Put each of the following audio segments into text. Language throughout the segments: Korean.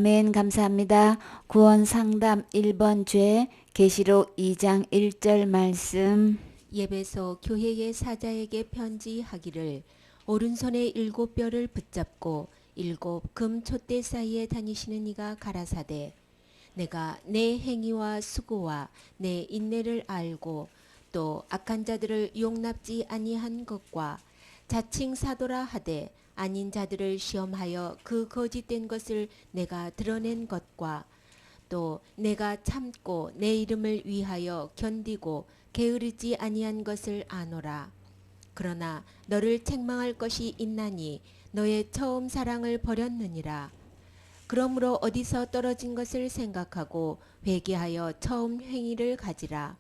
아멘. 감사합니다. 구원 상담 1번 죄 계시록 2장 1절 말씀. 예배소 교회의 사자에게 편지하기를 오른손에 7뼈를 붙잡고 7 금 촛대 사이에 다니시는 이가 가라사대 내가 내 행위와 수고와 내 인내를 알고 또 악한 자들을 용납지 아니한 것과 자칭 사도라 하되 아닌 자들을 시험하여 그 거짓된 것을 내가 드러낸 것과 또 내가 참고 내 이름을 위하여 견디고 게으르지 아니한 것을 아노라. 그러나 너를 책망할 것이 있나니 너의 처음 사랑을 버렸느니라. 그러므로 어디서 떨어진 것을 생각하고 회개하여 처음 행위를 가지라.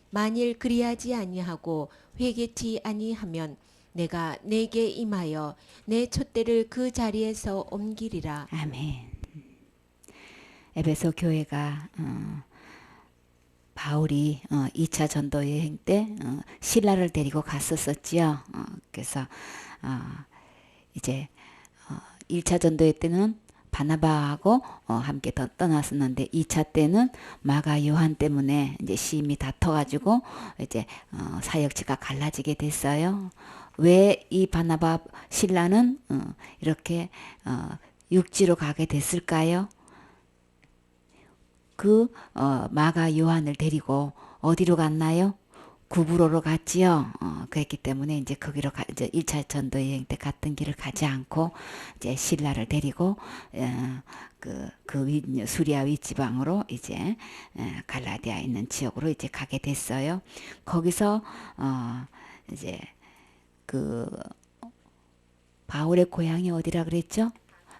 만일 그리하지 아니하고 회개치 아니하면 내가 내게 임하여 내 촛대를 그 자리에서 옮기리라. 아멘. 에베소 교회가 바울이 2차 전도 여행 때 신라를 데리고 갔었었지요. 그래서 이제 1차 전도회 때는 바나바하고 함께 떠났었는데 2차 때는 마가 요한 때문에 이제 심히 다퉈가지고 이제 사역지가 갈라지게 됐어요. 왜 이 바나바 신라는 이렇게 육지로 가게 됐을까요? 그 마가 요한을 데리고 어디로 갔나요? 구브로로 갔지요. 그랬기 때문에 이제 거기로 이제 1차 전도 여행 때 갔던 길을 가지 않고 이제 신라를 데리고 수리아 윗지방으로 이제 갈라디아 있는 지역으로 이제 가게 됐어요. 거기서 이제 그 바울의 고향이 어디라 그랬죠?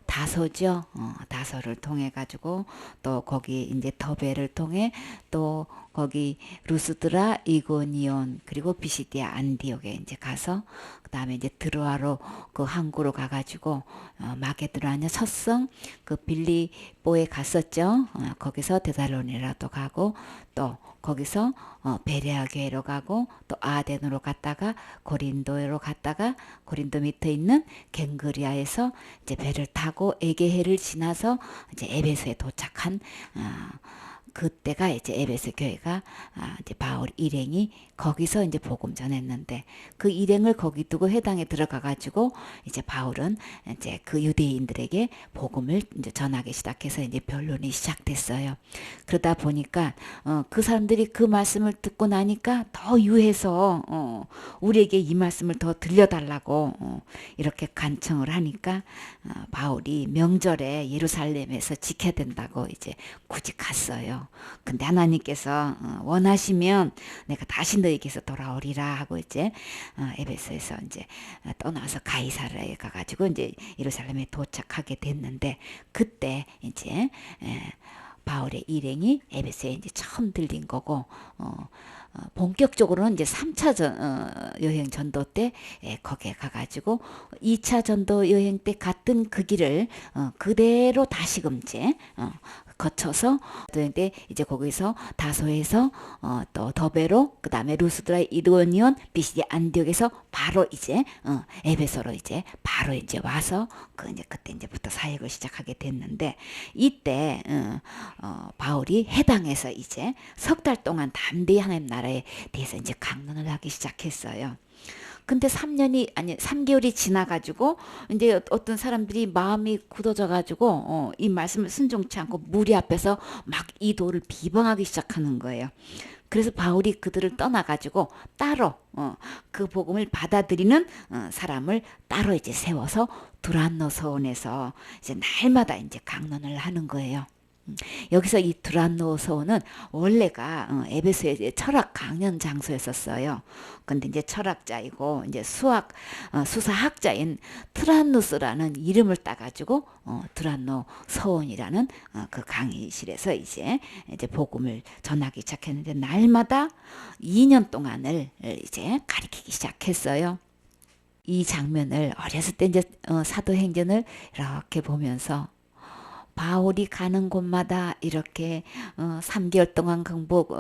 다소죠. 다소를 통해 가지고 또 거기 이제 더베를 통해 또 거기 루스드라, 이고니온 그리고 비시디아 안디옥에 이제 가서 그다음에 이제 드로아로 그 항구로 가가지고 마게도냐냐 첫성 그 빌리보에 갔었죠. 거기서 데살로니라도 가고 또 거기서 베레아 교회로 가고 또 아덴으로 갔다가 고린도로 갔다가 고린도 밑에 있는 갱그리아에서 이제 배를 타고 에게해를 지나서 이제 에베소에 도착한 그때가 이제 에베소 교회가 이제 바울 일행이 거기서 이제 복음 전했는데 그 일행을 거기 두고 회당에 들어가 가지고 이제 바울은 이제 그 유대인들에게 복음을 이제 전하기 시작해서 이제 변론이 시작됐어요. 그러다 보니까 그 사람들이 그 말씀을 듣고 나니까 더 유해서 우리에게 이 말씀을 더 들려달라고 이렇게 간청을 하니까 바울이 명절에 예루살렘에서 지켜야 된다고 이제 굳이 갔어요. 근데 하나님께서 원하시면 내가 다시 너에게서 돌아오리라 하고 이제 에베소에서 이제 떠나서 가이사랴에 가가지고 이제 예루살렘에 도착하게 됐는데 그때 이제 바울의 일행이 에베소에 이제 처음 들린 거고 본격적으로는 이제 3차 여행 전도 때 거기에 가가지고 2차 전도 여행 때 갔던 그 길을 그대로 다시금 이제 거쳐서 때 이제 거기서 다소에서 또 더베로 그 다음에 루스드라 이르고니온 비시디 안디옥에서 바로 이제 에베소로 이제 바로 이제 와서 이제 그때 이제부터 사역을 시작하게 됐는데 이때 바울이 해당에서 이제 석 달 동안 담대히 하나님 나라에 대해서 이제 강론을 하기 시작했어요. 근데 3개월이 지나가지고 이제 어떤 사람들이 마음이 굳어져가지고 이 말씀을 순종치 않고 무리 앞에서 막 이 도를 비방하기 시작하는 거예요. 그래서 바울이 그들을 떠나가지고 따로 그 복음을 받아들이는 사람을 따로 이제 세워서 두란노 서원에서 이제 날마다 이제 강론을 하는 거예요. 여기서 이 두란노 서원은 원래가 에베소의 철학 강연 장소였었어요. 근데 이제 철학자이고 이제 수사학자인 트란누스라는 이름을 따가지고 두란노 서원이라는 그 강의실에서 이제 복음을 전하기 시작했는데 날마다 2년 동안을 이제 가리키기 시작했어요. 이 장면을 어렸을 때 이제 사도행전을 이렇게 보면서 바울이 가는 곳마다 이렇게 3개월 동안 강복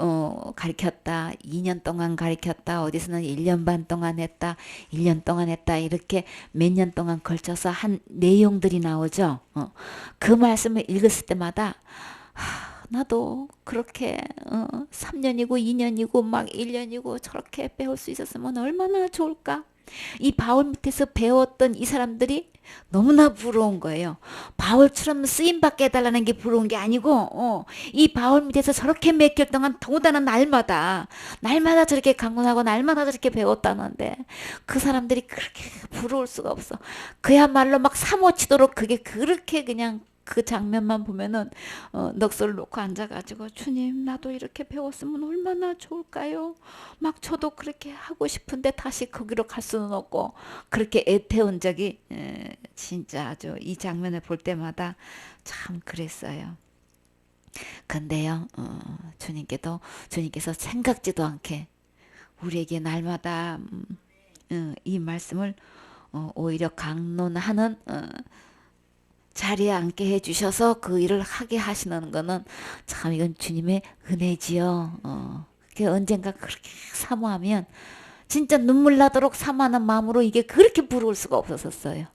가르쳤다, 2년 동안 가르쳤다, 어디서는 1년 반 동안 했다, 1년 동안 했다, 이렇게 몇 년 동안 걸쳐서 한 내용들이 나오죠. 그 말씀을 읽었을 때마다 나도 그렇게 3년이고 2년이고 막 1년이고 저렇게 배울 수 있었으면 얼마나 좋을까. 이 바울 밑에서 배웠던 이 사람들이 너무나 부러운 거예요. 바울처럼 쓰임받게 해달라는 게 부러운 게 아니고 이 바울 밑에서 저렇게 몇 개월 동안 더군다나 날마다 저렇게 강론하고 날마다 저렇게 배웠다는데 그 사람들이 그렇게 부러울 수가 없어. 그야말로 막 사모치도록 그게 그렇게 그냥 그 장면만 보면은 넋을 놓고 앉아가지고 주님 나도 이렇게 배웠으면 얼마나 좋을까요? 막 저도 그렇게 하고 싶은데 다시 거기로 갈 수는 없고 그렇게 애태운 적이 진짜 아주 이 장면을 볼 때마다 참 그랬어요. 근데요 주님께서 생각지도 않게 우리에게 날마다 이 말씀을 오히려 강론하는 자리에 앉게 해주셔서 그 일을 하게 하시는 거는 참 이건 주님의 은혜지요. 그게 언젠가 그렇게 사모하면 진짜 눈물 나도록 사모하는 마음으로 이게 그렇게 부러울 수가 없었어요.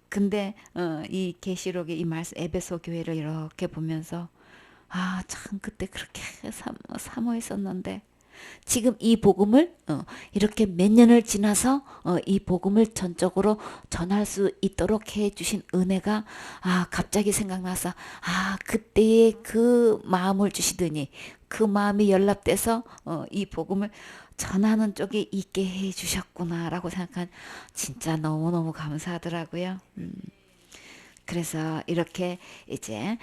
근데 이 계시록의 이 말씀 에베소 교회를 이렇게 보면서 참 그때 그렇게 사모했었는데 지금 이 복음을 이렇게 몇 년을 지나서 이 복음을 전적으로 전할 수 있도록 해 주신 은혜가 갑자기 생각나서 그때의 그 마음을 주시더니 그 마음이 연락돼서 이 복음을 전하는 쪽에 있게 해 주셨구나라고 생각한 진짜 너무너무 감사하더라고요. 그래서 이렇게 이제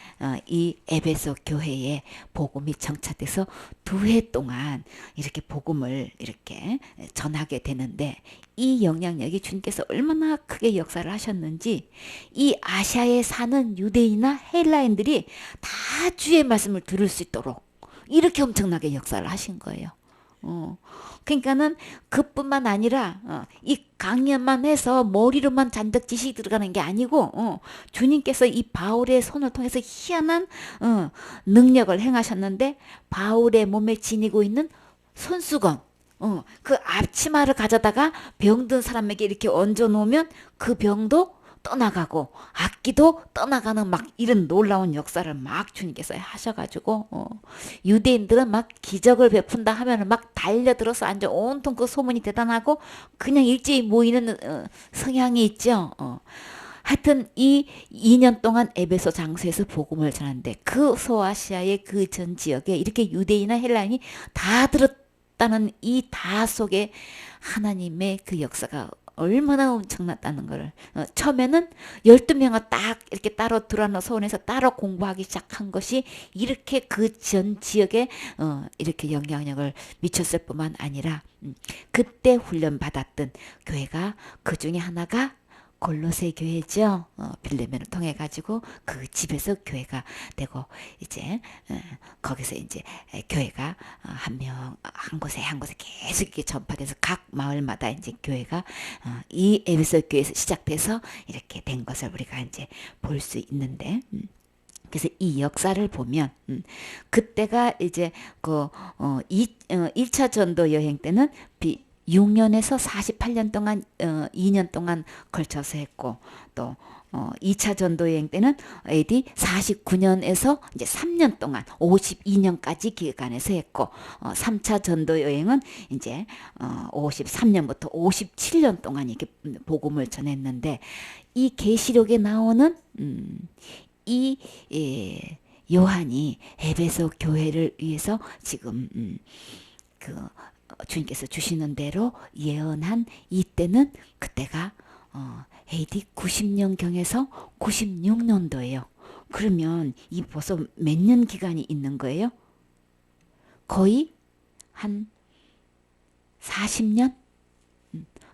이 에베소 교회에 복음이 정착돼서 2해 동안 이렇게 복음을 이렇게 전하게 되는데 이 영향력이 주님께서 얼마나 크게 역사를 하셨는지 이 아시아에 사는 유대인이나 헬라인들이 다 주의 말씀을 들을 수 있도록 이렇게 엄청나게 역사를 하신 거예요. 그러니까는 그뿐만 아니라 이 강연만 해서 머리로만 잔뜩 지식이 들어가는 게 아니고 주님께서 이 바울의 손을 통해서 희한한 능력을 행하셨는데 바울의 몸에 지니고 있는 손수건 그 앞치마를 가져다가 병든 사람에게 이렇게 얹어 놓으면 그 병도 떠나가고 악기도 떠나가는 막 이런 놀라운 역사를 막 주님께서 하셔가지고 유대인들은 막 기적을 베푼다 하면은 막 달려들어서 앉아 온통 그 소문이 대단하고 그냥 일제히 모이는 성향이 있죠. 하여튼 이 2년 동안 에베소 장소에서 복음을 전하는데 그 소아시아의 그 전 지역에 이렇게 유대인이나 헬라인이 다 들었다는 이 다 속에 하나님의 그 역사가 얼마나 엄청났다는 거를 처음에는 12명을 딱 이렇게 따로 들어놓은 소원에서 따로 공부하기 시작한 것이 이렇게 그 전 지역에 이렇게 영향력을 미쳤을 뿐만 아니라 그때 훈련받았던 교회가 그 중에 하나가 골로새 교회죠. 빌레몬을 통해 가지고 그 집에서 교회가 되고 이제 거기서 이제 교회가 한 곳에 계속 이렇게 전파돼서 각 마을마다 이제 교회가 이 에베소 교회에서 시작돼서 이렇게 된 것을 우리가 이제 볼 수 있는데. 그래서 이 역사를 보면 그때가 이제 그 1차 전도 여행 때는 6년에서 48년 동안 2년 동안 걸쳐서 했고 또 2차 전도 여행 때는 AD 49년에서 이제 3년 동안 52년까지 기간에서 했고 3차 전도 여행은 이제 53년부터 57년 동안 이렇게 복음을 전했는데 이 계시록에 나오는 이 요한이 에베소 교회를 위해서 지금 그 주님께서 주시는 대로 예언한 이때는 그때가 AD 90년경에서 96년도예요. 그러면 이 벌써 몇 년 기간이 있는 거예요? 거의 한 40년?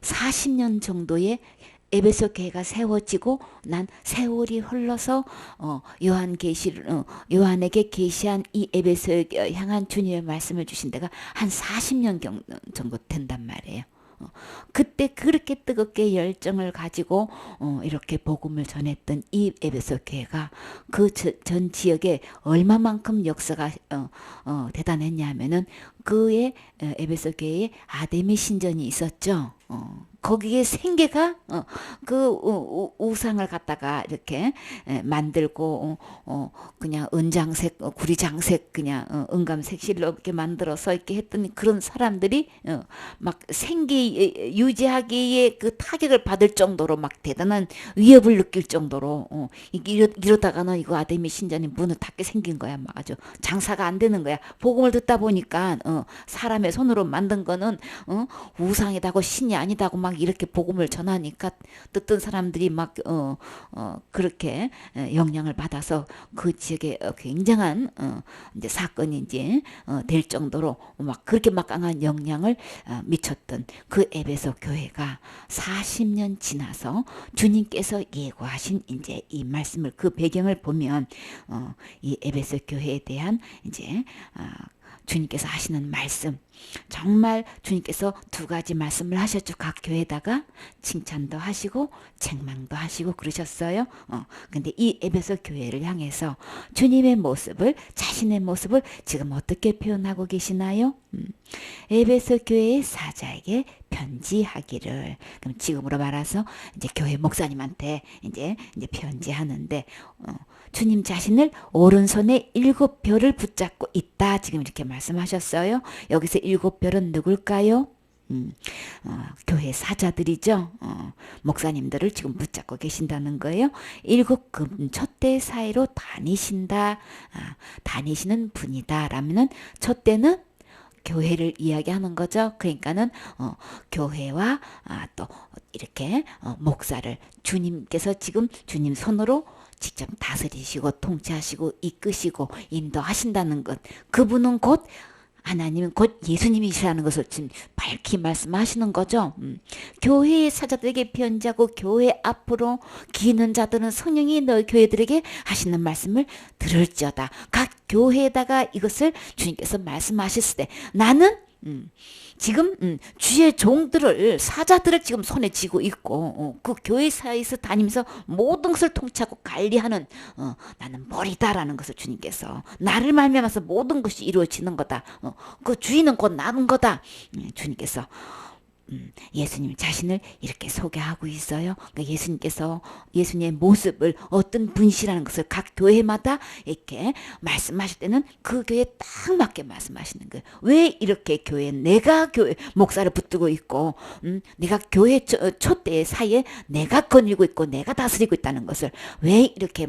40년 정도의 에베소 교회가 세워지고 난 세월이 흘러서 요한에게 계시한 이 에베소에 향한 주님의 말씀을 주신 데가 한 40년 정도 된단 말이에요. 그때 그렇게 뜨겁게 열정을 가지고 이렇게 복음을 전했던 이 에베소 교회가 그 전 지역에 얼마만큼 역사가 대단했냐 하면은 그의 에베소 교회에 아데미 신전이 있었죠. 거기에 생계가 그 우상을 갖다가 이렇게 만들고 그냥 은장색 구리장색 그냥 은감색실로 이렇게 만들어서 이렇게 했더니 그런 사람들이 막 생계 유지하기에 그 타격을 받을 정도로 막 대단한 위협을 느낄 정도로 이러다가는 이거 아데미 신전이 문을 닫게 생긴 거야. 막 아주 장사가 안 되는 거야. 복음을 듣다 보니까 사람의 손으로 만든 거는 우상이다고 신이 아니다고 막 이렇게 복음을 전하니까 듣던 사람들이 막 그렇게 영향을 받아서 그 지역에 굉장한 이제 사건이 이제 될 정도로 막 그렇게 막강한 영향을 미쳤던 그 에베소 교회가 40년 지나서 주님께서 예고하신 이제 이 말씀을 그 배경을 보면 이 에베소 교회에 대한 이제 주님께서 하시는 말씀 정말 주님께서 두 가지 말씀을 하셨죠. 각 교회에다가 칭찬도 하시고 책망도 하시고 그러셨어요. 근데 이 에베소 교회를 향해서 주님의 모습을 자신의 모습을 지금 어떻게 표현하고 계시나요? 에베소 교회의 사자에게 편지하기를. 그럼 지금으로 말해서 이제 교회 목사님한테 이제 편지하는데 주님 자신을 오른손에 7별을 붙잡고 있다. 지금 이렇게 말씀하셨어요. 여기서 7별은 누굴까요? 교회 사자들이죠. 목사님들을 지금 붙잡고 계신다는 거예요. 7금 촛대 사이로 다니신다. 다니시는 분이다. 라면은 촛대는 교회를 이야기하는 거죠. 그러니까는 교회와 또 이렇게 목사를 주님께서 지금 주님 손으로 직접 다스리시고 통치하시고 이끄시고 인도하신다는 것. 그분은 곧 하나님은 곧 예수님이시라는 것을 지금 밝히 말씀하시는 거죠. 교회의 사자들에게 편지하고 교회 앞으로 기는 자들은 성령이 너희 교회들에게 하시는 말씀을 들을지어다. 각 교회에다가 이것을 주님께서 말씀하셨을 때 나는 지금 주의 종들을 사자들을 지금 손에 쥐고 있고 그 교회 사이에서 다니면서 모든 것을 통치하고 관리하는 나는 머리다라는 것을 주님께서 나를 말미암아서 모든 것이 이루어지는 거다. 그 주인은 곧 나는 거다. 주님께서 예수님 자신을 이렇게 소개하고 있어요. 그러니까 예수님께서 예수님의 모습을 어떤 분이시라는 것을 각 교회마다 이렇게 말씀하실 때는 그 교회에 딱 맞게 말씀하시는 거예요. 왜 이렇게 내가 교회 목사를 붙들고 있고 내가 교회 촛대 사이에 내가 거닐고 있고 내가 다스리고 있다는 것을 왜 이렇게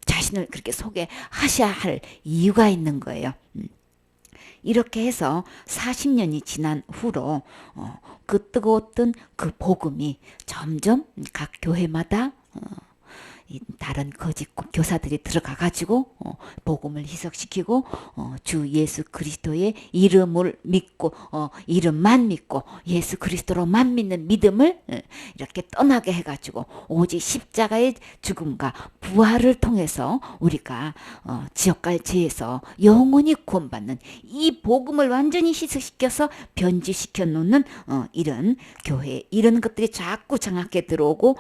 자신을 그렇게 소개하셔야 할 이유가 있는 거예요. 이렇게 해서 40년이 지난 후로 그 뜨거웠던 그 복음이 점점 각 교회마다 다른 거짓 교사들이 들어가 가지고 복음을 희석시키고 주 예수 그리스도의 이름을 믿고 이름만 믿고 예수 그리스도로만 믿는 믿음을 이렇게 떠나게 해가지고 오직 십자가의 죽음과 부활을 통해서 우리가 지옥갈지에서 영원히 구원받는 이 복음을 완전히 희석시켜서 변질시켜 놓는 이런 교회 이런 것들이 자꾸 장악해 들어오고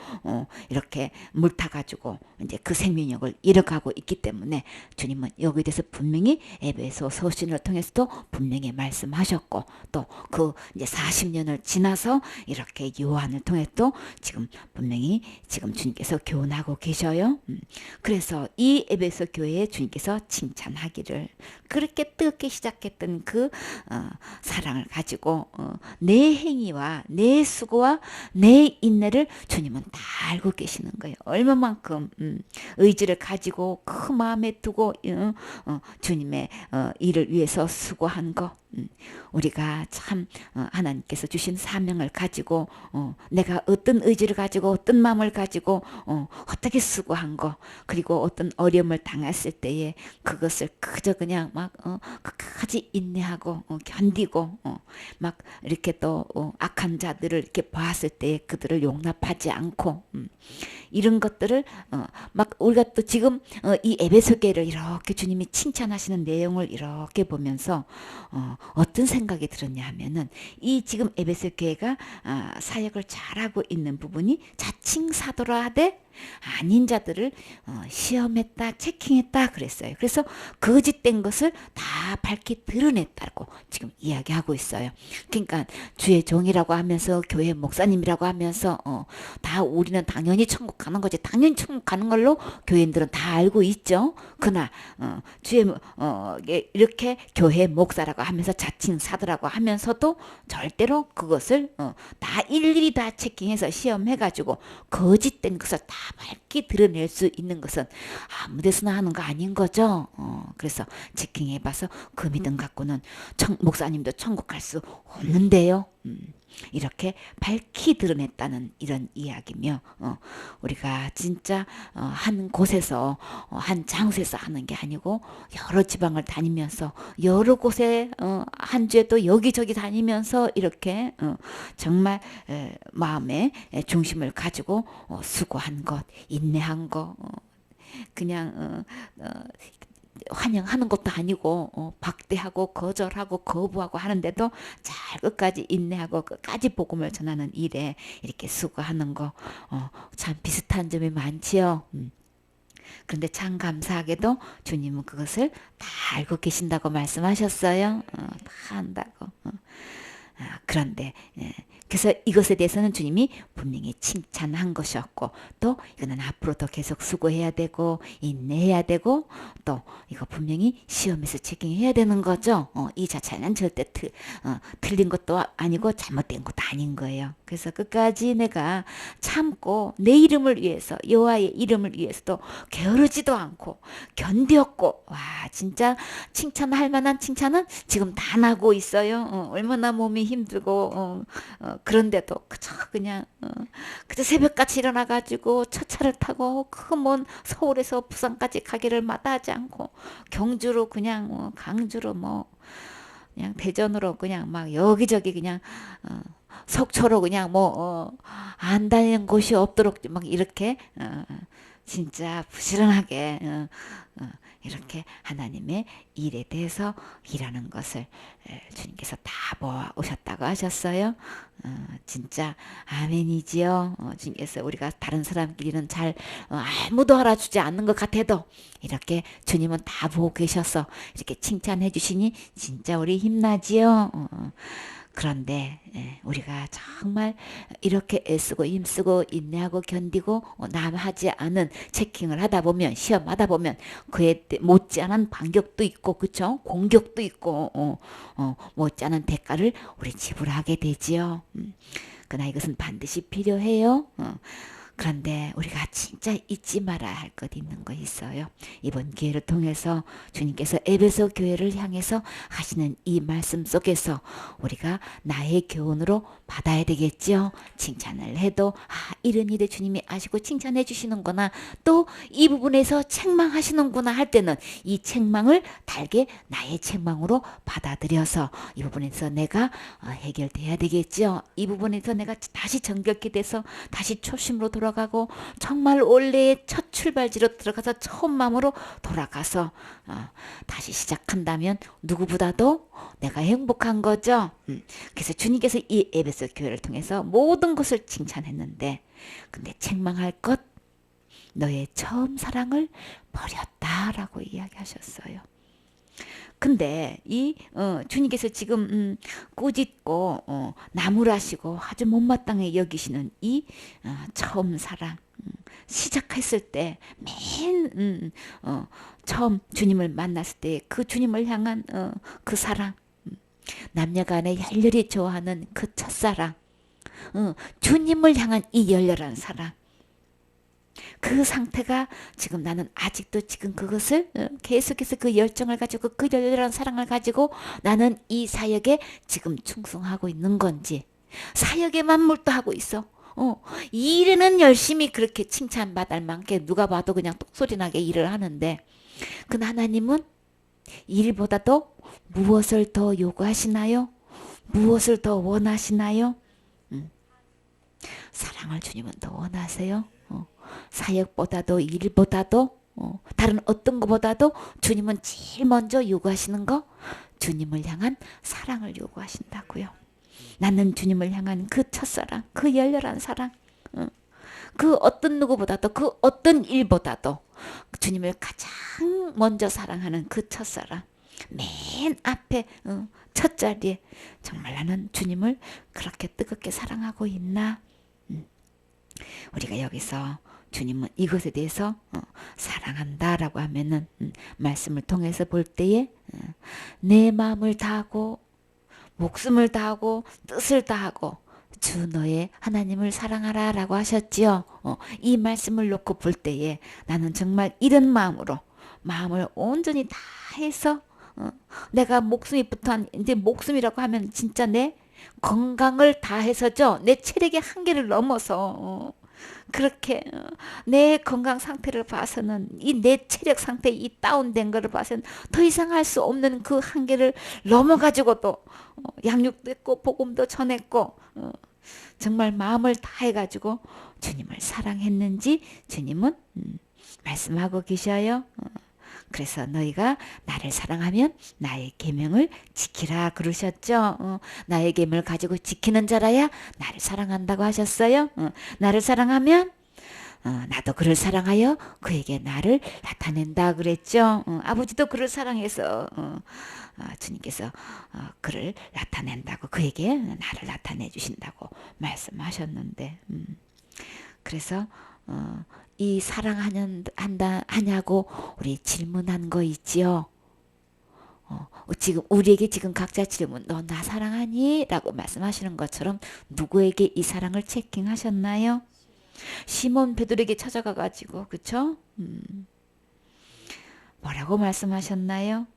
이렇게 물타가지고 이제 그 생명력을 잃어가고 있기 때문에 주님은 여기에 대해서 분명히 에베소 서신을 통해서도 분명히 말씀하셨고 또 그 이제 40년을 지나서 이렇게 요한을 통해 또 지금 분명히 지금 주님께서 교훈하고 계셔요. 그래서 이 에베소 교회에 주님께서 칭찬하기를 그렇게 뜨겁게 시작했던 그 사랑을 가지고 내 행위와 내 수고와 내 인내를 주님은 다 알고 계시는 거예요. 얼마만큼 의지를 가지고 그 마음에 두고 주님의 일을 위해서 수고한 거 우리가 참 하나님께서 주신 사명을 가지고 내가 어떤 의지를 가지고 어떤 마음을 가지고 어떻게 수고한 거 그리고 어떤 어려움을 당했을 때에 그것을 그저 그냥 막 끝까지 인내하고 견디고 막 이렇게 또 악한 자들을 이렇게 봤을 때 그들을 용납하지 않고 이런 것들을 막 우리가 또 지금 이 에베소 교회를 이렇게 주님이 칭찬하시는 내용을 이렇게 보면서 어떤 생각이 들었냐 하면은 이 지금 에베소 교회가 사역을 잘하고 있는 부분이 자칭 사도라 하되 아닌 자들을 시험했다, 체킹했다 그랬어요. 그래서 거짓된 것을 다 밝히 드러냈다고 지금 이야기하고 있어요. 그러니까 주의 종이라고 하면서 교회 목사님이라고 하면서 다 우리는 당연히 천국 가는 거지. 당연히 천국 가는 걸로 교인들은 다 알고 있죠. 그러나 주의 이렇게 교회 목사라고 하면서 자칭 사도라고 하면서도 절대로 그것을 다 일일이 다 체킹해서 시험해가지고 거짓된 것을 다 밝게 드러낼 수 있는 것은 아무 데서나 하는 거 아닌 거죠. 그래서 체킹해봐서 그 믿음 갖고는 목사님도 천국 갈 수 없는데요. 이렇게 밝히 드러냈다는 이런 이야기며 우리가 진짜 한 곳에서 한 장소에서 하는 게 아니고 여러 지방을 다니면서 여러 곳에 한 주에 또 여기저기 다니면서 이렇게 정말 마음의 중심을 가지고 수고한 것, 인내한 것 그냥 환영하는 것도 아니고 박대하고 거절하고 거부하고 하는데도 잘 끝까지 인내하고 끝까지 복음을 전하는 일에 이렇게 수고하는 거 참 비슷한 점이 많지요. 그런데 참 감사하게도 주님은 그것을 다 알고 계신다고 말씀하셨어요. 다 안다고. 그런데 그래서 이것에 대해서는 주님이 분명히 칭찬한 것이었고 또 이거는 앞으로도 계속 수고해야 되고 인내해야 되고 또 이거 분명히 시험에서 체킹해야 되는 거죠. 이 자체는 절대 틀린 것도 아니고 잘못된 것도 아닌 거예요. 그래서 끝까지 내가 참고 내 이름을 위해서 여호와의 이름을 위해서도 게으르지도 않고 견뎠고 와 진짜 칭찬할 만한 칭찬은 지금 다 나고 있어요. 얼마나 몸이 힘들고 그런데도 그저 그냥 그저 새벽같이 일어나가지고 첫 차를 타고 그 먼 서울에서 부산까지 가기를 마다하지 않고 경주로 그냥 강주로 그냥 대전으로 그냥 막 여기저기 그냥 속초로 그냥 안 다니는 곳이 없도록 막 이렇게 진짜 부지런하게 이렇게 하나님의 일에 대해서 일하는 것을 주님께서 다 모아 오셨다고 하셨어요. 진짜 아멘이지요. 주님께서 우리가 다른 사람끼리는 잘 아무도 알아주지 않는 것 같아도 이렇게 주님은 다 보고 계셔서 이렇게 칭찬해 주시니 진짜 우리 힘나지요. 그런데 우리가 정말 이렇게 애쓰고 힘쓰고 인내하고 견디고 남 하지 않은 체킹을 하다 보면 시험하다 보면 그에 못지않은 반격도 있고 그쵸 공격도 있고 못지않은 대가를 우리 지불하게 되지요. 그러나 이것은 반드시 필요해요. 그런데 우리가 진짜 잊지 말아야 할 것 있는 거 있어요. 이번 기회를 통해서 주님께서 에베소 교회를 향해서 하시는 이 말씀 속에서 우리가 나의 교훈으로 받아야 되겠죠. 칭찬을 해도 이런 일에 주님이 아시고 칭찬해 주시는구나. 또 이 부분에서 책망하시는구나 할 때는 이 책망을 달게 나의 책망으로 받아들여서 이 부분에서 내가 해결돼야 되겠죠. 이 부분에서 내가 다시 정결케 돼서 다시 초심으로 돌아가고 정말 원래의 첫 출발지로 들어가서 처음 마음으로 돌아가서 다시 시작한다면 누구보다도 내가 행복한 거죠. 그래서 주님께서 이 에베소 교회를 통해서 모든 것을 칭찬했는데 근데 책망할 것 너의 처음 사랑을 버렸다라고 이야기하셨어요. 근데 이 주님께서 지금 꾸짖고 나무라시고 아주 못마땅해 여기시는 이 처음 사랑 시작했을 때 맨 처음 주님을 만났을 때 그 주님을 향한 그 사랑 남녀간에 열렬히 좋아하는 그 첫사랑 주님을 향한 이 열렬한 사랑 그 상태가 지금 나는 아직도 지금 그것을 계속해서 그 열정을 가지고 그 열렬한 사랑을 가지고 나는 이 사역에 지금 충성하고 있는 건지 사역에만 몰두하고 있어. 이 일에는 열심히 그렇게 칭찬받을 만큼 누가 봐도 그냥 똑소리나게 일을 하는데 그 하나님은 일보다도 무엇을 더 요구하시나요? 무엇을 더 원하시나요? 사랑을 주님은 더 원하세요. 사역보다도 일보다도 다른 어떤 것보다도 주님은 제일 먼저 요구하시는 거 주님을 향한 사랑을 요구하신다고요. 나는 주님을 향한 그 첫사랑, 그 열렬한 사랑, 그 어떤 누구보다도, 그 어떤 일보다도 주님을 가장 먼저 사랑하는 그 첫사랑, 맨 앞에 첫 자리에 정말 나는 주님을 그렇게 뜨겁게 사랑하고 있나? 우리가 여기서 주님은 이것에 대해서 사랑한다라고 하면은 말씀을 통해서 볼 때에 내 마음을 다하고 목숨을 다하고 뜻을 다하고 주 너의 하나님을 사랑하라 라고 하셨지요. 이 말씀을 놓고 볼 때에 나는 정말 이런 마음으로 마음을 온전히 다해서 내가 목숨이 붙어 이제 목숨이라고 하면 진짜 내 건강을 다해서죠. 내 체력의 한계를 넘어서 그렇게 내 건강 상태를 봐서는 이 내 체력 상태 이 다운된 거를 봐서는 더 이상 할 수 없는 그 한계를 넘어가지고도 양육도 했고 복음도 전했고 정말 마음을 다해가지고 주님을 사랑했는지 주님은 말씀하고 계셔요. 그래서 너희가 나를 사랑하면 나의 계명을 지키라 그러셨죠. 나의 계명을 가지고 지키는 자라야 나를 사랑한다고 하셨어요. 나를 사랑하면 나도 그를 사랑하여 그에게 나를 나타낸다 그랬죠. 아버지도 그를 사랑해서 주님께서 그를 나타낸다고 그에게 나를 나타내 주신다고 말씀하셨는데 그래서 이 사랑하냐고 우리 질문한 거 있지요. 지금 우리에게 지금 각자 질문 너 나 사랑하니? 라고 말씀하시는 것처럼 누구에게 이 사랑을 체킹하셨나요? 시몬 베드로에게 찾아가 가지고 그쵸? 뭐라고 말씀하셨나요?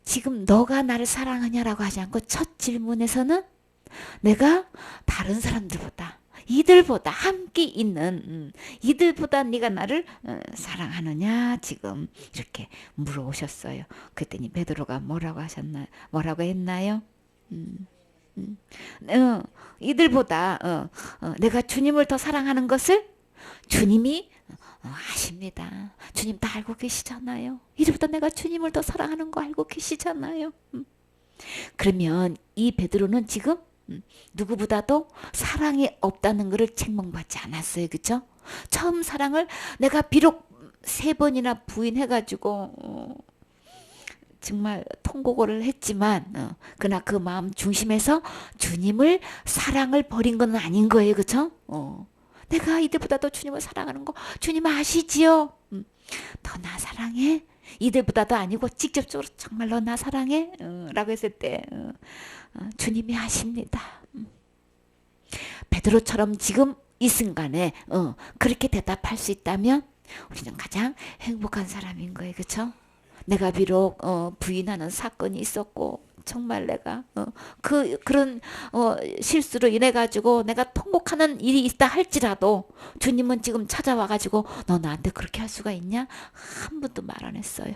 지금 너가 나를 사랑하냐라고 하지 않고 첫 질문에서는 내가 다른 사람들보다 이들보다 함께 있는 이들보다 네가 나를 사랑하느냐 지금 이렇게 물어오셨어요. 그랬더니 베드로가 뭐라고 하셨나요? 뭐라고 했나요? 이들보다 내가 주님을 더 사랑하는 것을 주님이 아십니다. 주님 다 알고 계시잖아요. 이들보다 내가 주님을 더 사랑하는 거 알고 계시잖아요. 그러면 이 베드로는 지금 누구보다도 사랑이 없다는 것을 책망받지 않았어요. 그쵸? 처음 사랑을 내가 비록 3번이나 부인해가지고 정말 통곡을 했지만 그러나 그 마음 중심에서 주님을 사랑을 버린 건 아닌 거예요. 그쵸? 내가 이들보다도 주님을 사랑하는 거 주님 아시지요? 더 나 사랑해? 이들보다도 아니고 직접적으로 정말 너 나 사랑해? 라고 했을 때 주님이 아십니다. 베드로처럼 지금 이 순간에 그렇게 대답할 수 있다면 우리는 가장 행복한 사람인 거예요. 그렇죠? 내가 비록 부인하는 사건이 있었고 정말 내가 그런 실수로 인해 가지고 내가 통곡하는 일이 있다 할지라도 주님은 지금 찾아와 가지고 너 나한테 그렇게 할 수가 있냐? 한 번도 말 안 했어요.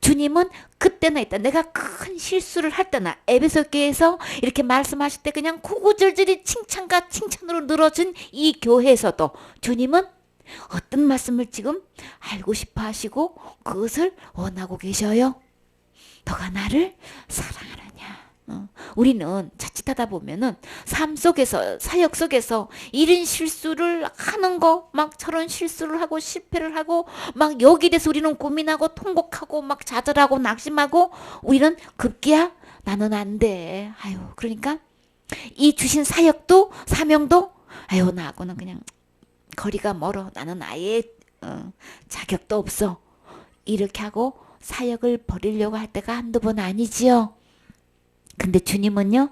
주님은 그때나 있다 내가 큰 실수를 할 때나 에베소 교회에서 이렇게 말씀하실 때 그냥 구구절절히 칭찬과 칭찬으로 늘어진 이 교회에서도 주님은 어떤 말씀을 지금 알고 싶어 하시고 그것을 원하고 계셔요. 너가 나를 사랑하느냐. 우리는 자칫하다 보면은 삶 속에서 사역 속에서 이런 실수를 하는 거 막 저런 실수를 하고 실패를 하고 막 여기에 대해서 우리는 고민하고 통곡하고 막 좌절하고 낙심하고 우리는 급기야 나는 안 돼. 아유 그러니까 이 주신 사역도 사명도 아유 나하고는 그냥 거리가 멀어. 나는 아예 자격도 없어. 이렇게 하고 사역을 버리려고 할 때가 한두 번 아니지요. 근데 주님은요.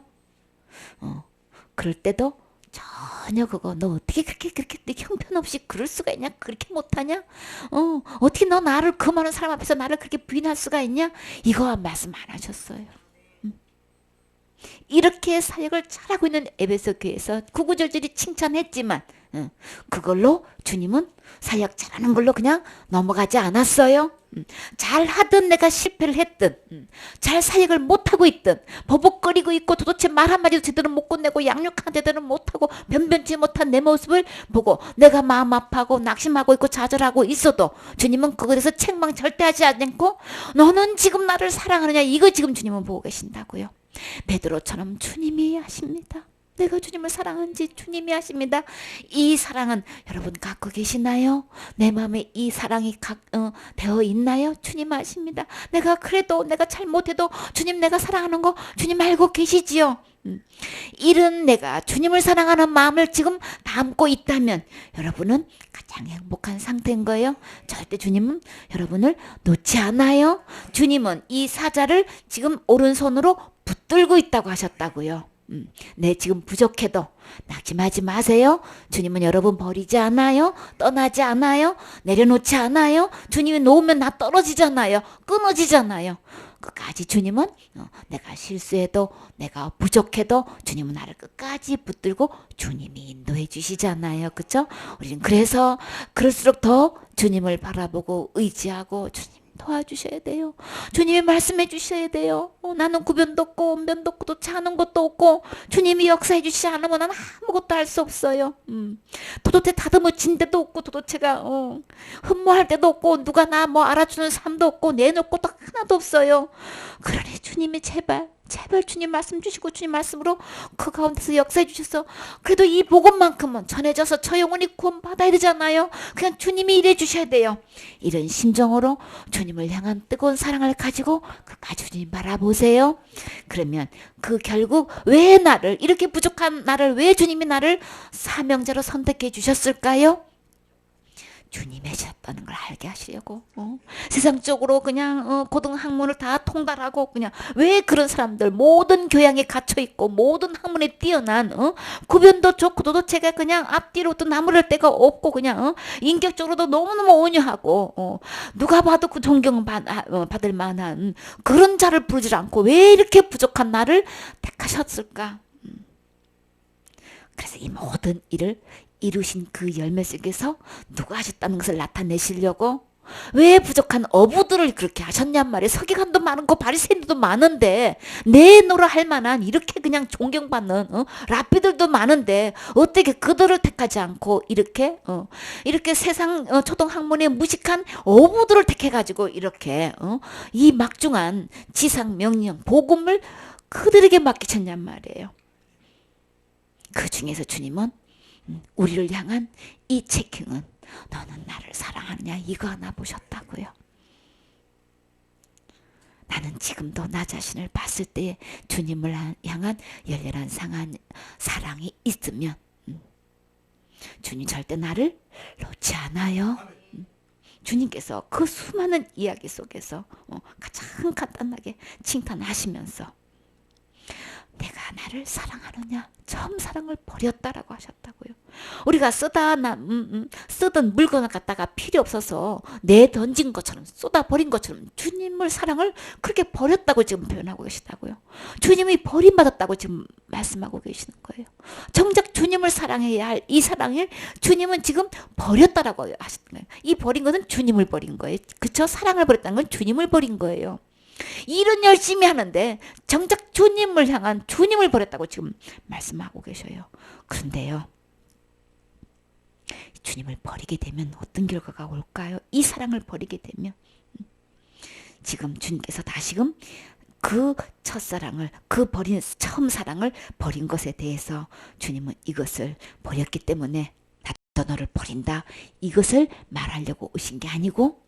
그럴 때도 전혀 그거 너 어떻게 그렇게 형편없이 그럴 수가 있냐? 그렇게 못하냐? 어떻게 너 나를 그 많은 사람 앞에서 나를 그렇게 부인할 수가 있냐? 이거 말씀 안 하셨어요. 이렇게 사역을 잘하고 있는 에베소 교회에서 구구절절히 칭찬했지만 그걸로 주님은 사역 잘하는 걸로 그냥 넘어가지 않았어요. 잘하든 내가 실패를 했든 잘 사역을 못하고 있든 버벅거리고 있고 도대체 말 한마디도 제대로 못 건네고 양육하는 제대로 못하고 변변치 못한 내 모습을 보고 내가 마음 아파하고 낙심하고 있고 좌절하고 있어도 주님은 그거에 대해서 책망 절대 하지 않고 너는 지금 나를 사랑하느냐, 이거 지금 주님은 보고 계신다고요. 베드로처럼 주님이 아십니다. 내가 주님을 사랑하는지 주님이 아십니다. 이 사랑은 여러분 갖고 계시나요? 내 마음에 이 사랑이 되어 있나요? 주님 아십니다. 내가 그래도 내가 잘못해도 주님 내가 사랑하는 거 주님 알고 계시지요. 이런 내가 주님을 사랑하는 마음을 지금 담고 있다면 여러분은 가장 행복한 상태인 거예요. 절대 주님은 여러분을 놓지 않아요. 주님은 이 사자를 지금 오른손으로 붙들고 있다고 하셨다고요. 네, 지금 부족해도 낙심하지 마세요. 주님은 여러분 버리지 않아요. 떠나지 않아요. 내려놓지 않아요. 주님이 놓으면 나 떨어지잖아요. 끊어지잖아요. 끝까지 주님은 내가 실수해도 내가 부족해도 주님은 나를 끝까지 붙들고 주님이 인도해 주시잖아요. 그렇죠? 우리는 그래서 그럴수록 더 주님을 바라보고 의지하고 주님 도와주셔야 돼요. 주님이 말씀해 주셔야 돼요. 나는 구변도 없고 언변도 없고 도대체 하는 것도 없고 주님이 역사해 주시지 않으면 나는 아무것도 할 수 없어요. 도대체 다듬어진 데도 없고 도대체가 흠모할 데도 없고 누가 나 뭐 알아주는 사람도 없고 내놓을 것도 하나도 없어요. 그러니 주님이 제발 주님 말씀 주시고 주님 말씀으로 그 가운데서 역사해 주셔서 그래도 이 복음만큼은 전해져서 저 영혼이 구원 받아야 되잖아요. 그냥 주님이 일해 주셔야 돼요. 이런 심정으로 주님을 향한 뜨거운 사랑을 가지고 끝까지 주님 바라보세요. 그러면 그 결국 왜 나를 이렇게 부족한 나를 왜 주님이 나를 사명자로 선택해 주셨을까요? 주님의 셨다는 걸 알게 하시려고 세상적으로 그냥 고등학문을 다 통달하고 그냥 왜 그런 사람들 모든 교양에 갇혀 있고 모든 학문에 뛰어난 구변도 좋고 도도체가 그냥 앞뒤로도 나무랄 데가 없고 그냥 인격적으로도 너무너무 온유하고 누가 봐도 그 존경 받을 만한 그런 자를 부르지 않고 왜 이렇게 부족한 나를 택하셨을까? 그래서 이 모든 일을 이루신 그 열매 속에서 누가 하셨다는 것을 나타내시려고 왜 부족한 어부들을 그렇게 하셨냔 말이에요. 서기관도 많고 바리새인도 많은데 내노라 할 만한 이렇게 그냥 존경받는 랍비들도 많은데 어떻게 그들을 택하지 않고 이렇게 세상 초등학문에 무식한 어부들을 택해가지고 이렇게 이 막중한 지상 명령 복음을 그들에게 맡기셨냔 말이에요. 그 중에서 주님은 우리를 향한 이 체킹은 너는 나를 사랑하느냐 이거 하나 보셨다고요. 나는 지금도 나 자신을 봤을 때 주님을 향한 열렬한 사랑이 있으면 주님 절대 나를 놓지 않아요. 주님께서 그 수많은 이야기 속에서 가장 간단하게 칭찬하시면서 내가 나를 사랑하느냐 처음 사랑을 버렸다라고 하셨다고요. 우리가 쓰던 물건을 갖다가 필요 없어서 내던진 것처럼 쏟아버린 것처럼 주님을 사랑을 그렇게 버렸다고 지금 표현하고 계시다고요. 주님이 버림받았다고 지금 말씀하고 계시는 거예요. 정작 주님을 사랑해야 할 이 사랑을 주님은 지금 버렸다라고 하시는 거예요. 이 버린 것은 주님을 버린 거예요. 그쵸? 사랑을 버렸다는 건 주님을 버린 거예요. 일은 열심히 하는데 정작 주님을 향한 주님을 버렸다고 지금 말씀하고 계셔요. 그런데요, 주님을 버리게 되면 어떤 결과가 올까요? 이 사랑을 버리게 되면 지금 주님께서 다시금 그 첫사랑을 처음 사랑을 버린 것에 대해서 주님은 이것을 버렸기 때문에 나도 너를 버린다 이것을 말하려고 오신 게 아니고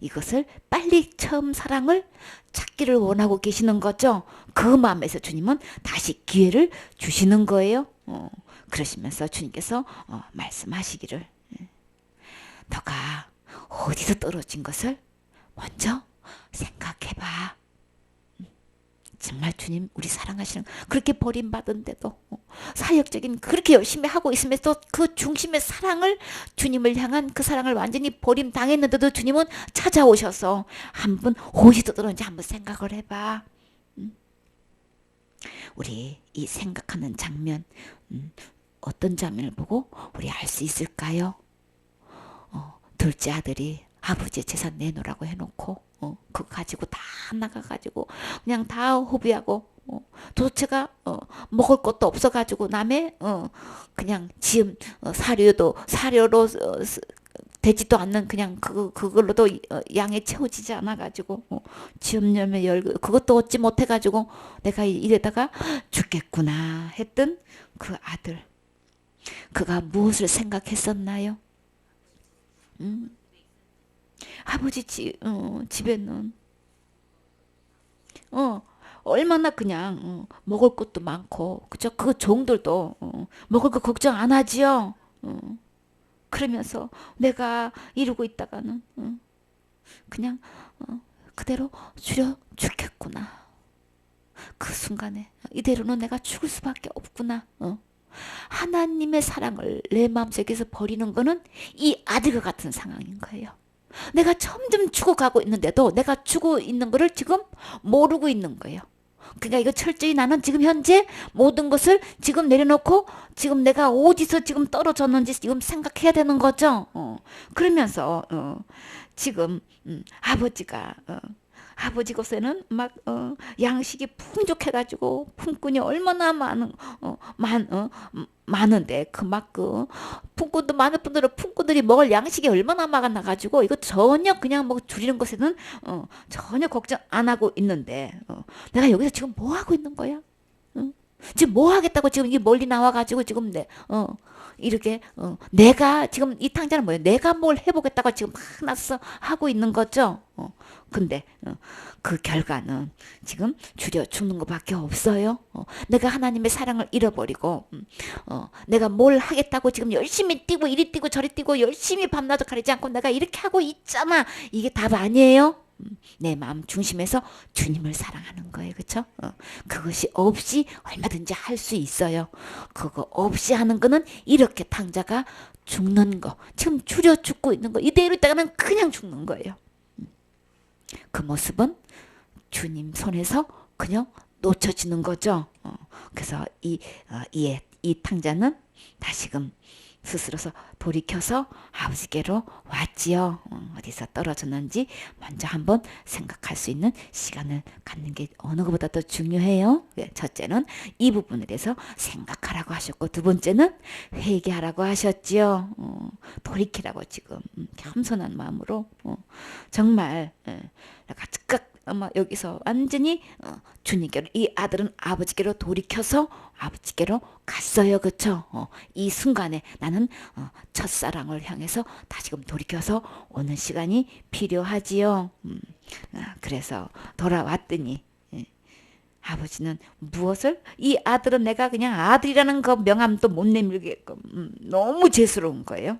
이것을 빨리 처음 사랑을 찾기를 원하고 계시는 거죠. 그 마음에서 주님은 다시 기회를 주시는 거예요. 그러시면서 주님께서 말씀하시기를 너가 어디서 떨어진 것을 먼저 생각해봐. 정말 주님 우리 사랑하시는 그렇게 버림받은데도 사역적인 그렇게 열심히 하고 있으면서 그 중심의 사랑을 주님을 향한 그 사랑을 완전히 버림당했는데도 주님은 찾아오셔서 한번 어디서 떨어졌는지 한번 생각을 해봐. 우리 이 생각하는 장면 어떤 장면을 보고 우리 알 수 있을까요? 둘째 아들이 아버지의 재산 내놓으라고 해놓고 그거 가지고 다 나가가지고 그냥 다 허비하고 도대체가 먹을 것도 없어가지고 남의 그냥 지음 사료로 되지도 않는 그냥 그걸로도 양이 채워지지 않아가지고 지음 열매 열고 그것도 얻지 못해가지고 내가 이래다가 죽겠구나 했던 그 아들, 그가 무엇을 생각했었나요? 아버지 집에는 얼마나 그냥 먹을 것도 많고 그죠? 그 종들도 먹을 거 걱정 안 하지요. 그러면서 내가 이러고 있다가는 그냥 그대로 줄여 죽겠구나. 그 순간에 이대로는 내가 죽을 수밖에 없구나. 하나님의 사랑을 내 마음속에서 버리는 거는 이 아들과 같은 상황인 거예요. 내가 점점 죽어가고 있는데도 내가 죽어 있는 거를 지금 모르고 있는 거예요. 그러니까 이거 철저히 나는 지금 현재 모든 것을 지금 내려놓고 지금 내가 어디서 지금 떨어졌는지 지금 생각해야 되는 거죠. 그러면서 지금 아버지 곳에는 막 양식이 풍족해가지고 품꾼이 얼마나 많은데 그 품꾼도 많은 분들은 품꾼들이 먹을 양식이 얼마나 많아가지고 이거 전혀 그냥 뭐 줄이는 것에는 전혀 걱정 안 하고 있는데 내가 여기서 지금 뭐 하고 있는 거야? 지금 뭐 하겠다고 지금 이게 멀리 나와가지고 지금 이렇게 내가 지금 이 탕자는 뭐예요? 내가 뭘 해보겠다고 지금 막 나서 하고 있는 거죠. 근데 그 결과는 지금 줄여 죽는 것밖에 없어요. 내가 하나님의 사랑을 잃어버리고 내가 뭘 하겠다고 지금 열심히 뛰고 이리 뛰고 저리 뛰고 열심히 밤낮을 가리지 않고 내가 이렇게 하고 있잖아. 이게 답 아니에요? 내 마음 중심에서 주님을 사랑하는 거예요. 그렇죠? 그것이 없이 얼마든지 할 수 있어요. 그거 없이 하는 거는 이렇게 탕자가 죽는 거, 지금 줄여 죽고 있는 거, 이대로 있다가는 그냥 죽는 거예요. 그 모습은 주님 손에서 그냥 놓쳐지는 거죠. 그래서 이 탕자는 다시금 스스로서 돌이켜서 아버지께로 왔지요. 어디서 떨어졌는지 먼저 한번 생각할 수 있는 시간을 갖는 게 어느 것보다도 중요해요. 첫째는 이 부분에 대해서 생각하라고 하셨고, 두 번째는 회개하라고 하셨지요. 돌이키라고 지금 겸손한 마음으로 정말 내가 즉각 여기서 완전히 주님께로, 이 아들은 아버지께로 돌이켜서 아버지께로 갔어요. 그쵸? 이 순간에 나는 첫사랑을 향해서 다시금 돌이켜서 오는 시간이 필요하지요. 그래서 돌아왔더니 아버지는 무엇을, 이 아들은 내가 그냥 아들이라는 그 명함도 못 내밀게끔 너무 죄스러운 거예요.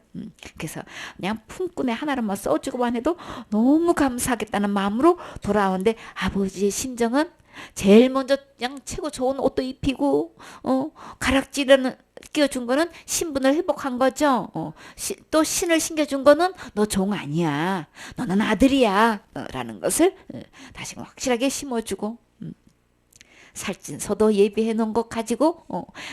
그래서 그냥 품꾼에 하나로만 써주고만 해도 너무 감사하겠다는 마음으로 돌아오는데, 아버지의 심정은 제일 먼저 그냥 최고 좋은 옷도 입히고 가락지를 끼워준 거는 신분을 회복한 거죠. 또 신을 신겨준 거는 너 종 아니야, 너는 아들이야 라는 것을 다시금 확실하게 심어주고, 살찐소도 예비해 놓은 것 가지고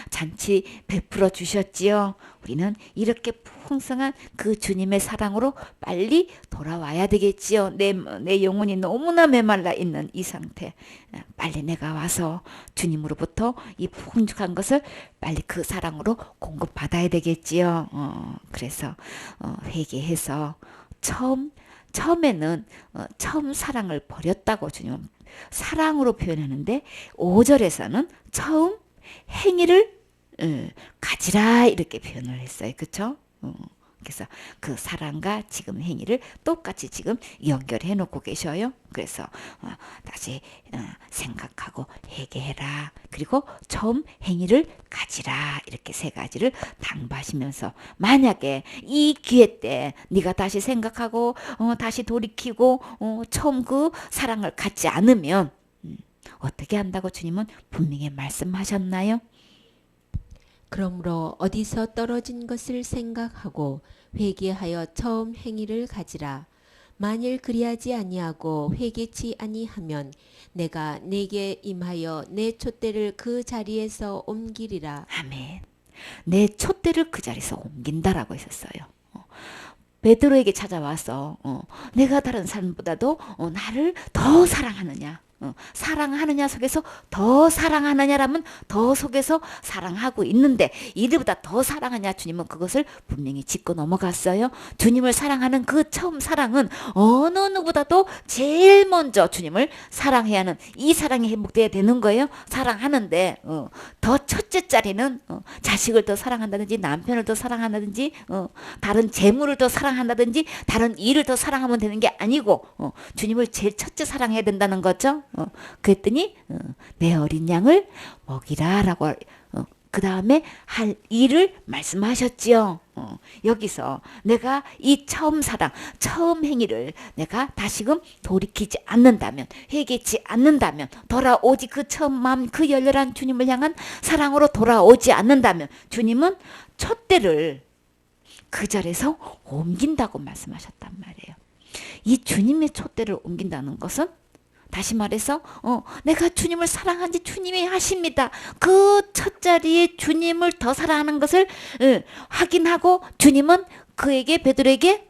잔치 베풀어 주셨지요. 우리는 이렇게 풍성한 그 주님의 사랑으로 빨리 돌아와야 되겠지요. 내 영혼이 너무나 메말라 있는 이 상태, 빨리 내가 와서 주님으로부터 이 풍족한 것을 빨리 그 사랑으로 공급받아야 되겠지요. 그래서 회개해서 처음에는 처음 사랑을 버렸다고 주님은 사랑으로 표현하는데, 5절에서는 처음 행위를 가지라 이렇게 표현을 했어요. 그렇죠? 그래서 그 사랑과 지금 행위를 똑같이 지금 연결해 놓고 계셔요. 그래서 다시 생각하고 회개해라, 그리고 처음 행위를 가지라, 이렇게 세 가지를 당부하시면서, 만약에 이 기회 때 네가 다시 생각하고 다시 돌이키고 처음 그 사랑을 갖지 않으면 어떻게 한다고 주님은 분명히 말씀하셨나요? 그러므로 어디서 떨어진 것을 생각하고 회개하여 처음 행위를 가지라. 만일 그리하지 아니하고 회개치 아니하면 내가 내게 임하여 내 촛대를 그 자리에서 옮기리라. 아멘. 내 촛대를 그 자리에서 옮긴다라고 했었어요. 베드로에게 찾아와서 내가 다른 사람보다도 나를 더 사랑하느냐, 사랑하느냐 속에서 더 사랑하느냐라면 더 속에서 사랑하고 있는데 이들보다 더 사랑하냐, 주님은 그것을 분명히 짚고 넘어갔어요. 주님을 사랑하는 그 처음 사랑은 어느 누구보다도 제일 먼저 주님을 사랑해야 하는 이 사랑이 회복돼야 되는 거예요. 사랑하는데 더 첫째 자리는 자식을 더 사랑한다든지 남편을 더 사랑한다든지 다른 재물을 더 사랑한다든지 다른 일을 더 사랑하면 되는 게 아니고 주님을 제일 첫째 사랑해야 된다는 거죠. 그랬더니 내 어린 양을 먹이라라고 그 다음에 할 일을 말씀하셨지요. 여기서 내가 이 처음 사랑, 처음 행위를 내가 다시금 돌이키지 않는다면, 회개치 않는다면, 돌아오지 그 처음 마음, 그 열렬한 주님을 향한 사랑으로 돌아오지 않는다면 주님은 촛대를 그 자리에서 옮긴다고 말씀하셨단 말이에요. 이 주님의 촛대를 옮긴다는 것은 다시 말해서 내가 주님을 사랑한지 주님이 하십니다. 그 첫 자리에 주님을 더 사랑하는 것을 확인하고 주님은 그에게 베드로에게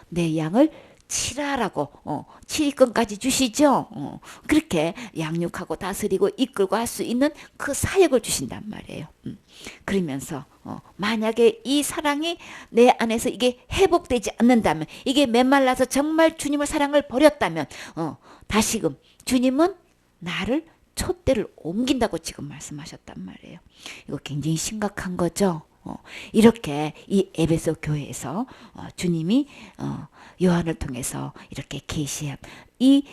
내 양을 치라라고 치리권까지 주시죠. 그렇게 양육하고 다스리고 이끌고 할 수 있는 그 사역을 주신단 말이에요. 그러면서 만약에 이 사랑이 내 안에서 이게 회복되지 않는다면, 이게 메말라서 정말 주님을 사랑을 버렸다면 다시금 주님은 나를 촛대를 옮긴다고 지금 말씀하셨단 말이에요. 이거 굉장히 심각한 거죠. 이렇게 이 에베소 교회에서 주님이 요한을 통해서 이렇게 계시한 이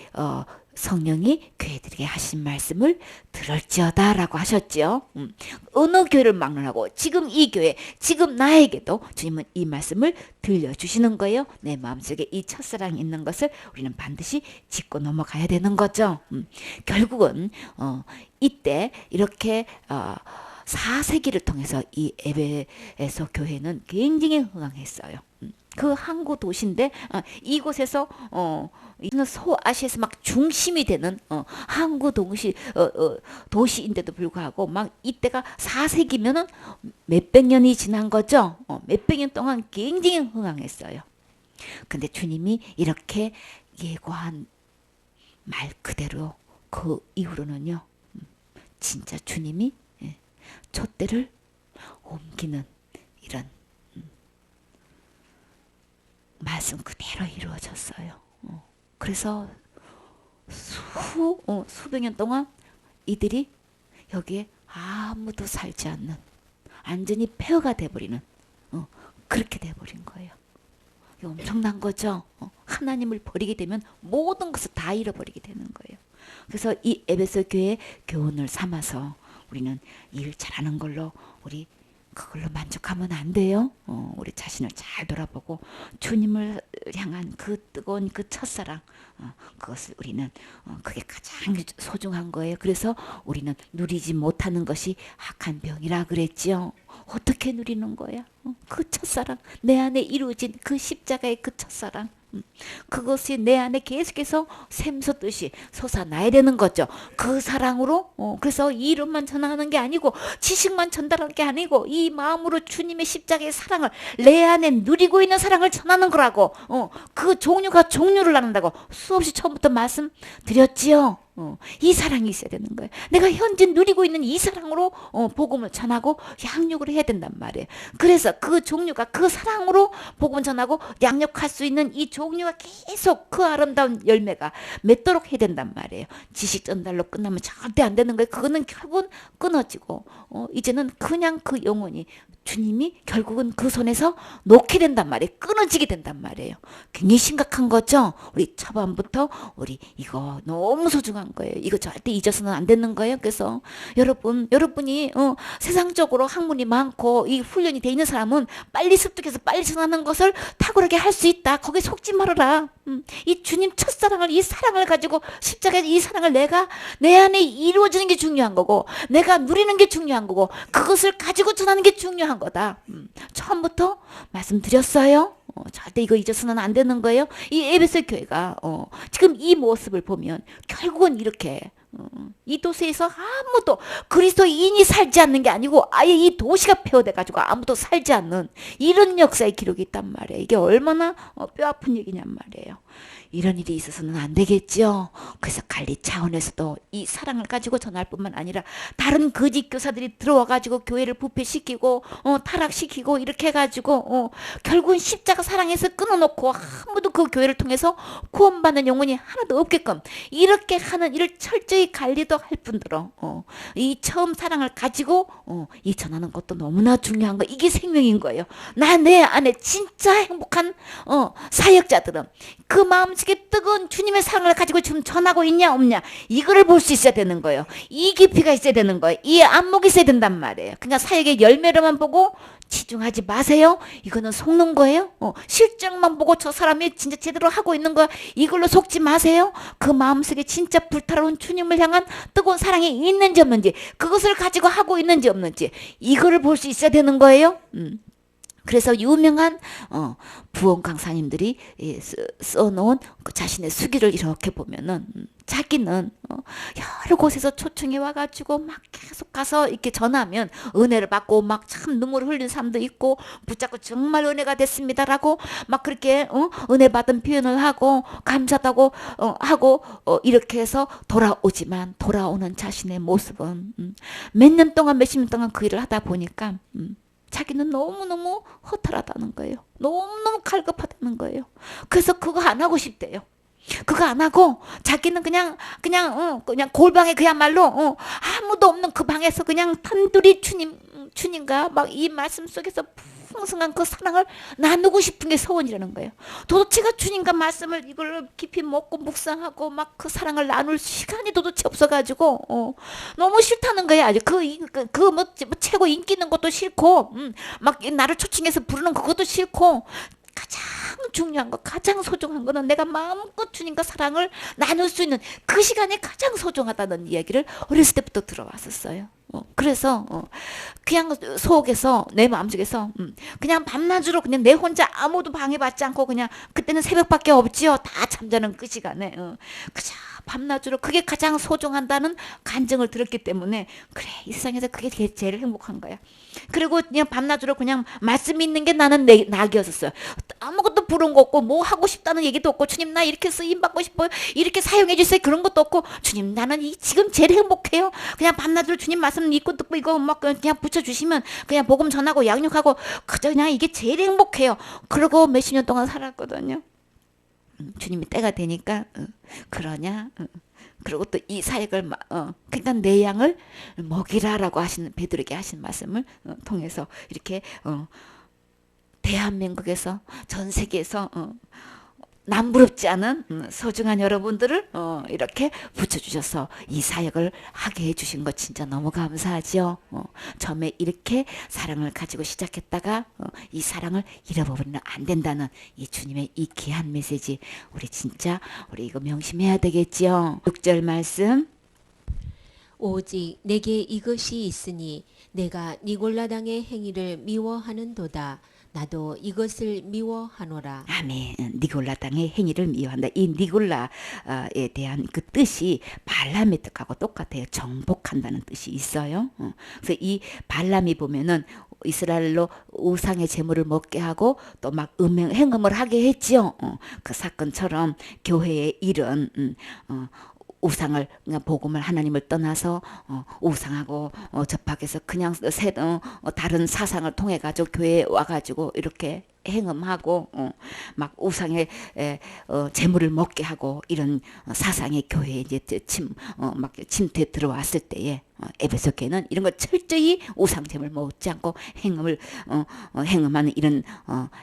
성령이 교회들에게 하신 말씀을 들을지어다라고 하셨죠. 어느 교회를 막론하고 지금 이 교회, 지금 나에게도 주님은 이 말씀을 들려주시는 거예요. 내 마음속에 이 첫사랑이 있는 것을 우리는 반드시 짚고 넘어가야 되는 거죠. 결국은 이때 이렇게 4세기를 통해서 이 에베소 교회는 굉장히 흥황했어요. 그 항구 도시인데 이곳에서 소아시아에서 막 중심이 되는 항구 도시인데도 불구하고 막 이때가 4세기면은 몇백 년이 지난 거죠. 몇백 년 동안 굉장히 흥황했어요. 근데 주님이 이렇게 예고한 말 그대로 그 이후로는요, 진짜 주님이 촛대를 옮기는 이런 말씀 그대로 이루어졌어요. 그래서 수백 년 동안 이들이 여기에 아무도 살지 않는 완전히 폐허가 돼버리는 그렇게 돼버린 거예요. 이거 엄청난 거죠. 하나님을 버리게 되면 모든 것을 다 잃어버리게 되는 거예요. 그래서 이 에베소 교회의 교훈을 삼아서 우리는 일 잘하는 걸로 우리 그걸로 만족하면 안 돼요. 우리 자신을 잘 돌아보고 주님을 향한 그 뜨거운 그 첫사랑, 그것을 우리는 그게 가장 소중한 거예요. 그래서 우리는 누리지 못하는 것이 악한 병이라 그랬지요. 어떻게 누리는 거야? 그 첫사랑, 내 안에 이루어진 그 십자가의 그 첫사랑, 그것이 내 안에 계속해서 샘솟듯이 솟아나야 되는 거죠. 그 사랑으로 그래서 이름만 전하는 게 아니고 지식만 전달하는 게 아니고 이 마음으로 주님의 십자가의 사랑을 내 안에 누리고 있는 사랑을 전하는 거라고. 그 종류가 종류를 나눈다고 수없이 처음부터 말씀드렸지요. 이 사랑이 있어야 되는 거예요. 내가 현재 누리고 있는 이 사랑으로 복음을 전하고 양육을 해야 된단 말이에요. 그래서 그 종류가 그 사랑으로 복음을 전하고 양육할 수 있는 이 종류가 계속 그 아름다운 열매가 맺도록 해야 된단 말이에요. 지식 전달로 끝나면 절대 안 되는 거예요. 그거는 결국은 끊어지고 이제는 그냥 그 영혼이 주님이 결국은 그 손에서 놓게 된단 말이에요. 끊어지게 된단 말이에요. 굉장히 심각한 거죠. 우리 초반부터 우리 이거 너무 소중한 거예요. 이거 절대 잊어서는 안 되는 거예요. 그래서 여러분이 세상적으로 학문이 많고 이 훈련이 돼 있는 사람은 빨리 습득해서 빨리 전하는 것을 탁월하게 할 수 있다. 거기에 속지 말아라. 이 주님 첫사랑을, 이 사랑을 가지고 십자가에 이 사랑을 내가 내 안에 이루어지는 게 중요한 거고 내가 누리는 게 중요한 거고 그것을 가지고 전하는 게 중요한 거다. 처음부터 말씀드렸어요. 절대 이거 잊어서는 안 되는 거예요. 이 에베소 교회가 지금 이 모습을 보면 결국은 이렇게 이 도시에서 아무도 그리스도인이 살지 않는 게 아니고 아예 이 도시가 폐허돼 가지고 아무도 살지 않는 이런 역사의 기록이 있단 말이에요. 이게 얼마나 뼈아픈 얘기냔 말이에요. 이런 일이 있어서는 안 되겠죠. 그래서 관리 차원에서도 이 사랑을 가지고 전할 뿐만 아니라 다른 거짓 교사들이 들어와 가지고 교회를 부패시키고 타락시키고 이렇게 해가지고 결국은 십자가 사랑에서 끊어놓고 아무도 그 교회를 통해서 구원받는 영혼이 하나도 없게끔 이렇게 하는 일을 철저히 관리도 할 뿐더러 이 처음 사랑을 가지고 이 전하는 것도 너무나 중요한 거. 이게 생명인 거예요. 나 내 안에 진짜 행복한 사역자들은 그 마음속에 뜨거운 주님의 사랑을 가지고 지금 전하고 있냐 없냐 이거를 볼 수 있어야 되는 거예요. 이 깊이가 있어야 되는 거예요. 이 안목이 있어야 된단 말이에요. 그러니까 사역의 열매로만 보고 치중하지 마세요. 이거는 속는 거예요. 실적만 보고 저 사람이 진짜 제대로 하고 있는 거야. 이걸로 속지 마세요. 그 마음속에 진짜 불타오른 주님을 향한 뜨거운 사랑이 있는지 없는지 그것을 가지고 하고 있는지 없는지 이거를 볼 수 있어야 되는 거예요. 그래서 유명한 부원 강사님들이 써놓은 그 자신의 수기를 이렇게 보면은 자기는 여러 곳에서 초청이 와가지고 막 계속 가서 이렇게 전하면 은혜를 받고 막 참 눈물을 흘린 사람도 있고 붙잡고 정말 은혜가 됐습니다라고 막 그렇게 은혜 받은 표현을 하고 감사하다고 하고 이렇게 해서 돌아오지만 돌아오는 자신의 모습은 몇 년 동안 몇십 년 동안 그 일을 하다 보니까 자기는 너무너무 허탈하다는 거예요. 너무너무 갈급하다는 거예요. 그래서 그거 안 하고 싶대요. 그거 안 하고 자기는 그냥 골방에 그야말로 아무도 없는 그 방에서 그냥 단둘이 주님과 막 이 말씀 속에서 풍성한 그 사랑을 나누고 싶은 게 소원이라는 거예요. 도대체가 주님과 말씀을 이걸 깊이 먹고 묵상하고 막 그 사랑을 나눌 시간이 도대체 없어가지고 너무 싫다는 거예요. 아주 뭐 최고 인기 있는 것도 싫고 막 나를 초청해서 부르는 그것도 싫고 가장 중요한 거, 가장 소중한 거는 내가 마음껏 주님과 사랑을 나눌 수 있는 그 시간이 가장 소중하다는 이야기를 어렸을 때부터 들어왔었어요. 그래서 그냥 속에서 내 마음속에서 그냥 밤낮으로 그냥 내 혼자 아무도 방해받지 않고 그냥 그때는 새벽밖에 없지요. 다 잠자는 그 시간에 그저 밤낮으로 그게 가장 소중한다는 간증을 들었기 때문에 그래 이 세상에서 그게 제일 행복한 거야. 그리고 그냥 밤낮으로 그냥 말씀 있는 게 나는 내 낙이었었어요. 아무것도 부러운 거 없고 뭐 하고 싶다는 얘기도 없고 주님 나 이렇게 쓰임 받고 싶어요. 이렇게 사용해 주세요. 그런 것도 없고 주님 나는 지금 제일 행복해요. 그냥 밤낮으로 주님 말씀 읽고 듣고 이거 막 그냥 붙여주시면 그냥 복음 전하고 양육하고 그저 그냥 이게 제일 행복해요. 그러고 몇십 년 동안 살았거든요. 주님이 때가 되니까 그러냐? 그리고 또 이 사역을 그러니까 내 양을 먹이라라고 하시는 베드로에게 하신 말씀을 통해서 이렇게 대한민국에서 전 세계에서 남부럽지 않은 소중한 여러분들을 이렇게 붙여주셔서 이 사역을 하게 해주신 거 진짜 너무 감사하죠. 처음에 이렇게 사랑을 가지고 시작했다가 이 사랑을 잃어버리면 안 된다는 이 주님의 이 귀한 메시지 우리 이거 명심해야 되겠지요. 6절 말씀 오직 내게 이것이 있으니 내가 니골라당의 행위를 미워하는도다. 나도 이것을 미워하노라. 아멘. 니골라 땅의 행위를 미워한다. 이 니골라에 대한 그 뜻이 발람의 뜻하고 똑같아요. 정복한다는 뜻이 있어요. 그래서 이 발람이 보면은 이스라엘로 우상의 제물을 먹게 하고 또 막 행음을 하게 했지요. 그 사건처럼 교회의 일은 우상을 그냥 복음을 하나님을 떠나서 우상하고 접하게서 그냥 다른 사상을 통해 가지고 교회에 와가지고 이렇게 행음하고 막 우상의 재물을 먹게 하고 이런 사상의 교회에 이제 막 침투에 들어왔을 때에 에베소 교회는 이런 걸 철저히 우상 재물 먹지 않고 행음하는 이런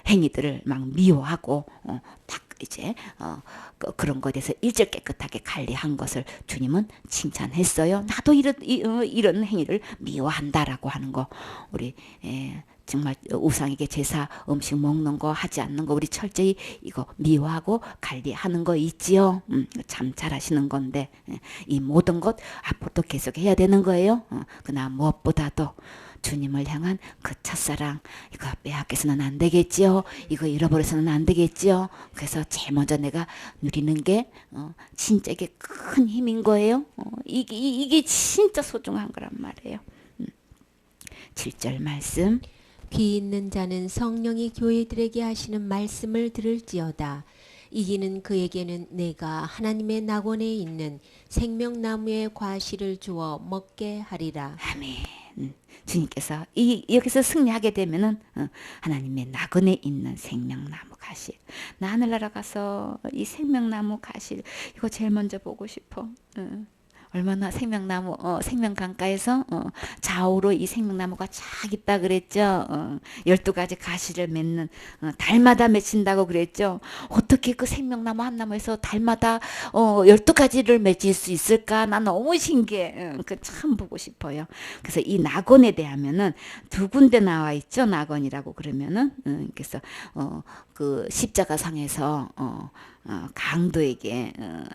행위들을 막 미워하고 딱 이제 그런 것에 대해서 일절 깨끗하게 관리한 것을 주님은 칭찬했어요. 나도 이런 행위를 미워한다라고 하는 거 우리 정말 우상에게 제사 음식 먹는 거 하지 않는 거 우리 철저히 이거 미워하고 관리하는 거 있지요. 참 잘하시는 건데 이 모든 것 앞으로도 계속 해야 되는 거예요. 그러나 무엇보다도 주님을 향한 그 첫사랑, 이거 빼앗겨서는 안 되겠지요. 이거 잃어버려서는 안 되겠지요. 그래서 제일 먼저 내가 누리는 게 진짜 이게 큰 힘인 거예요. 이게 진짜 소중한 거란 말이에요. 7절 말씀. 귀 있는 자는 성령이 교회들에게 하시는 말씀을 들을지어다. 이기는 그에게는 내가 하나님의 낙원에 있는 생명나무의 과실을 주어 먹게 하리라. 아멘. 주님께서 여기서 승리하게 되면은 하나님의 낙원에 있는 생명나무 가실. 나 하늘나라 가서 이 생명나무 가실 이거 제일 먼저 보고 싶어. 얼마나 생명나무 생명강가에서 좌우로 이 생명나무가 쫙 있다 그랬죠. 12가지 가시를 맺는 달마다 맺힌다고 그랬죠. 어떻게 그 생명나무 한 나무에서 달마다 12가지를 맺을 수 있을까? 나 너무 신기해. 그 참 보고 싶어요. 그래서 이 낙원에 대하면은 두 군데 나와 있죠. 낙원이라고 그러면은 그래서 그 십자가상에서 강도에게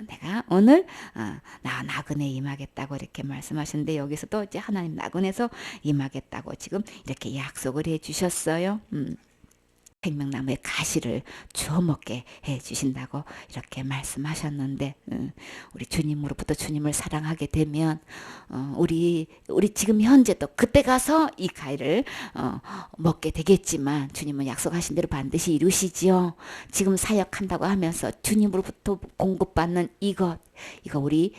내가 오늘 나 낙원에 임하겠다고 이렇게 말씀하셨는데 여기서도 이제 하나님 낙원에서 임하겠다고 지금 이렇게 약속을 해 주셨어요. 생명나무의 가시를 주워 먹게 해 주신다고 이렇게 말씀하셨는데 우리 주님으로부터 주님을 사랑하게 되면 우리 지금 현재도 그때 가서 이 가위를 먹게 되겠지만 주님은 약속하신 대로 반드시 이루시지요. 지금 사역한다고 하면서 주님으로부터 공급받는 이거 우리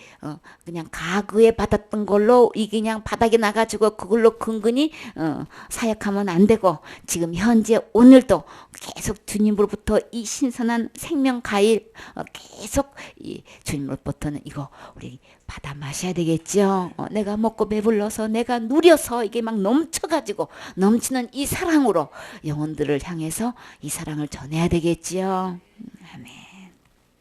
그냥 가구에 받았던 걸로 이 그냥 바닥에 나가지고 그걸로 근근히 사역하면 안 되고 지금 현재 오늘도 계속 주님으로부터 이 신선한 생명 과일 계속 이 주님으로부터는 이거 우리 받아 마셔야 되겠죠. 내가 먹고 배불러서 내가 누려서 이게 막 넘쳐가지고 넘치는 이 사랑으로 영혼들을 향해서 이 사랑을 전해야 되겠지요. 아멘.